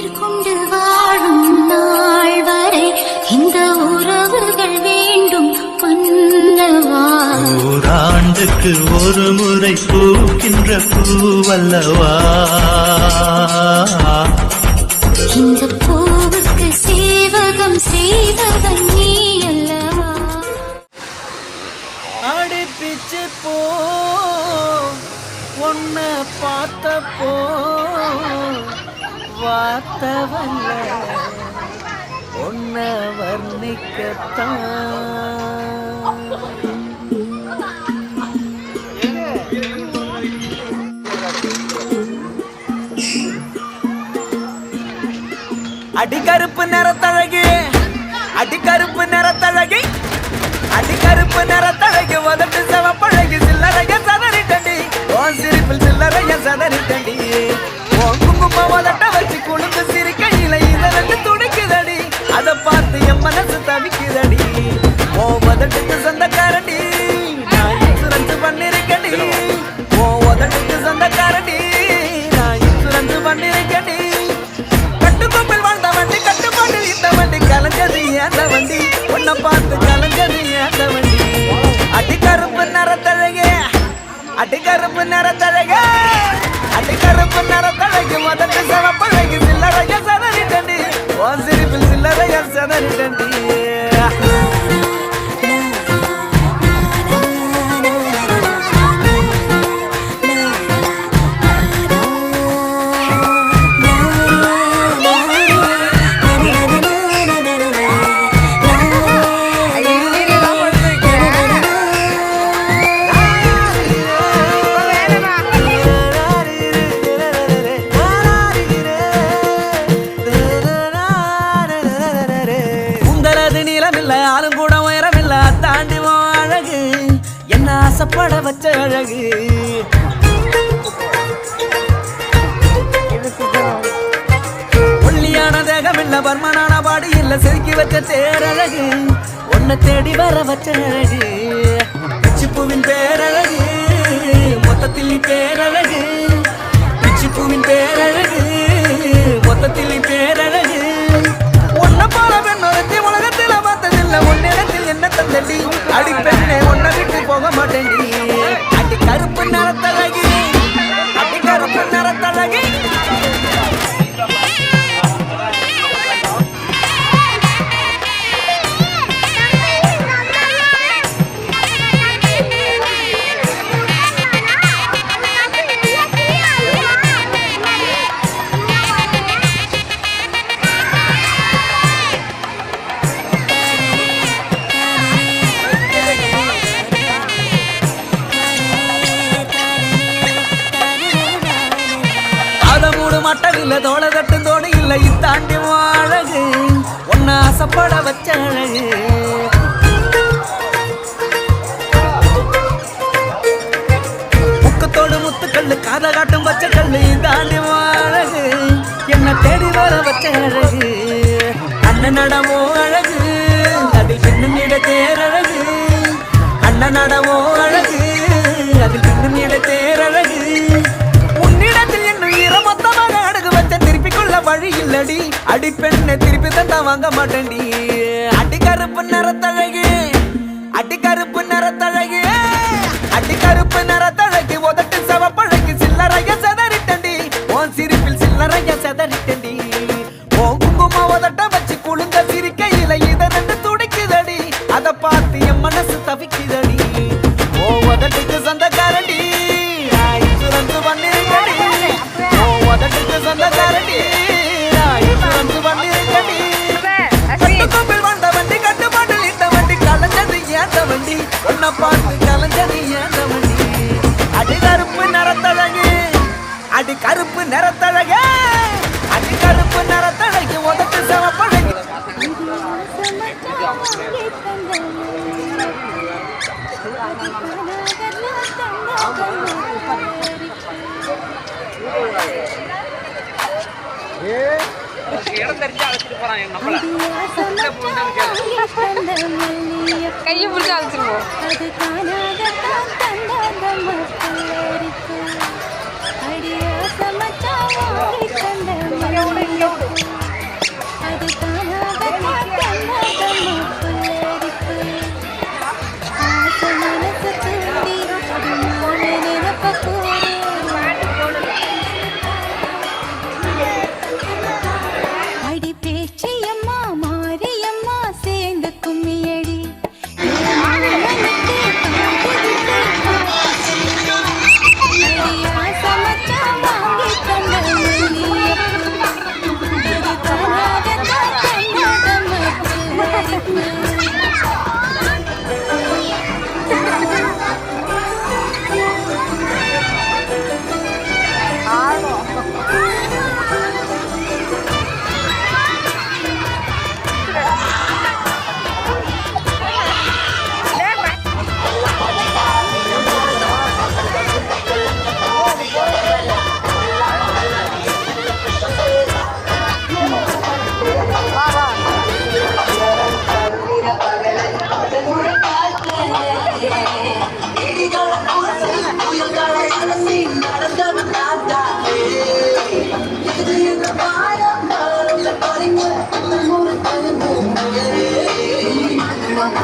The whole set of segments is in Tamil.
உயிர் கொண்டு வாழும் நாள் வரை இந்த உறவுகள் வேண்டும் மன்னவா. ஓராண்டுக்கு ஒரு முறை பூக்கின்ற பூவல்லவா, இந்த பூவுக்கு சேவகம் செய்தவன் நீ அல்லவா. அடிப்பிச்சு போ ஒன்ன பார்த்தப்போ வார்த்தவல்ல ஒன்ன வர்ணிக்கத்தான். அடிக்கருப்பு நிறத்தழகு, அடிக்கருப்பு நிறத்தழகு, அடிக்கருப்பு நிறத்தழகு, உதட்டு செவப்பழகு, சில்லறைய சதறிட்டண்டி, உன் சிரிப்பில் சில்லறைய சதறிட்டண்டி, உன் குங்கும உதட்ட வச்சு குழுந்து சிரிக்கையில இதற்கு துடிக்குதடி, அதை பார்த்து என் மனசு தவிக்குதடி. உன் உதட்டுக்கு சொந்தக்காரண்டி, நான் இன்சூரன்ஸ் பண்ணிருக்கண்டி, உன் உதட்டுக்கு சொந்தக்காரண்டி, நான் இன்சூரன்ஸ் பண்ணிருக்கண்டி. கட்டுக்கோப்பில் வாழ்ந்த வண்டி, கட்டுப்பாட்டில் இந்த வண்டி, கலஞ்சது ஏந்த வண்டி, உன்னை பார்த்து கலஞ்சது ஏந்த வண்டி. அடிக்கருப்பு நிறத்தழகே, அடிக்கருப்பு நிறத்தழகே, அடிக்கருப்பு நிறத்தழகு, முதட்டு செவப்பழகு, சில்லறைய சதறிட்டண்டி, உன் சிரிப்பில் சில்லறைய சதறிட்டண்டி. ஆளும் கூட உயரமில்ல, தாண்டி அழகு என்ன ஆசைப்பட வச்ச அழகு. ஒல்லியான தேகம் இல்ல, பர்மனான பாடி இல்ல, செதுக்கி வச்ச தேரழகு, உன்னை தேடி வர வச்ச அழகு. பிச்சிப்பூவின் பேரழகு, மொத்தத்தில் நீ பேரழகு, பிச்சிப்பூவின் பேரழகு, மொத்தத்தில் நீ பேரழகு. உன்னை போல பெண்ணொருத்தி உலகத்தில் பார்த்ததில்லை, உன்னிடத்தில் என்ன தந்தடி, அடி பெண்ணே உன்னை விட்டு போக மாட்டேன்டி. அடி கருப்பு நிறத்தழகி, அடி கருப்பு நிறத்தழகி. மட்டம் இல்ல, தோள தட்டும் தோடு இல்ல, இத்தாண்டி அழகு உன்னை ஆசைப்பட வச்ச அழகு. முக்கத்தோடு முத்துக்கல்லு, காத காட்டும் பச்சை கல்லு, இத்தாண்டி அழகு என்ன தேடி வர வச்ச அழகு. அண்ணன் நடமோ அழகு, அதில் பின்னும் இட தேரழகு, அண்ணன் நடமோ அழகு, அதில் பின்னும் இட தேரழகு. உன்னிடத்தில் என்னும் ஈரமொத்தமாக அடகு வச்ச திருப்பிக்குள்ள வழி இல்லடி, அடி பெண்ணை திருப்பி தந்தா வாங்க மாட்டேன்டி. அடி கருப்பு நிறத்தழகு, அடி கருப்பு நிறத்தழகு, அடி கருப்பு நிறத்தழகு, உதட்டு செவப்பழகு, சில்லறைய சதறிட்டண்டி, உன் சிரிப்பில் சில்லறைய சதறிட்டண்டி. உன் குங்கும உதட்ட வச்சு குழுந்த சிரிக்கையில இதை ரெண்டு துடிக்குதடி, அதை பார்த்து என் மனசு தவிக்குதடி. உன் உதட்டுக்கு சொந்தக்காரண்டி, நான் இன்சூரன்ஸ் பண்ணிருக்கடி, உன் உதட்டுக்கு சொந்தக்காரண்டி, நான் இன்சூரன்ஸ் பண்ணிருக்கடி. கட்டுக்கோப்பில் வாழ்ந்த வண்டி, கட்டுப்பாட்டில் இந்த வண்டி, கலஞ்சது ஏந்த வண்டி, உன்னை பார்த்து கலஞ்சது ஏந்த வண்டி. அடி கருப்பு நிறத்தழகு, அடி கருப்பு நிறத்தழகு, அடி கருப்பு நிறத்தழகு, உதட்டு செவப்பழகு. இடம் தெரிஞ்சு அழைச்சிட்டு போறான் நம்மள கையை பிடிச்சி அழைச்சிருவோம்.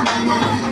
na na